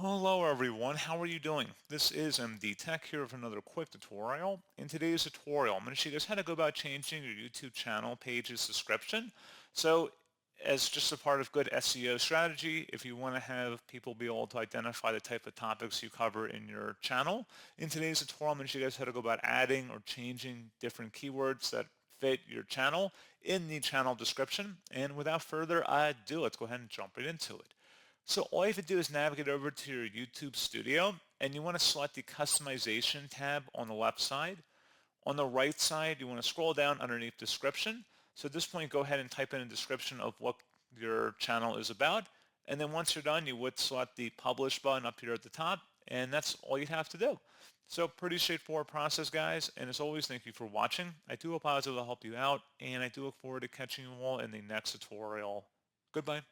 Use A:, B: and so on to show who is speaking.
A: Hello everyone, how are you doing? This is MD Tech here with another quick tutorial. In today's tutorial, I'm going to show you guys how to go about changing your YouTube channel page's description. So as just a part of good SEO strategy, if you want to have people be able to identify the type of topics you cover in your channel, in today's tutorial, I'm going to show you guys how to go about adding or changing different keywords that fit your channel in the channel description. And without further ado, let's go ahead and jump right into it. So all you have to do is navigate over to your YouTube studio and you want to select the customization tab on the left side. On the right side, you want to scroll down underneath description. So at this point, go ahead and type in a description of what your channel is about. And then once you're done, you would select the publish button up here at the top. And that's all you'd have to do. So pretty straightforward process, guys. And as always, thank you for watching. I do hope I was able to help you out. And I do look forward to catching you all in the next tutorial. Goodbye.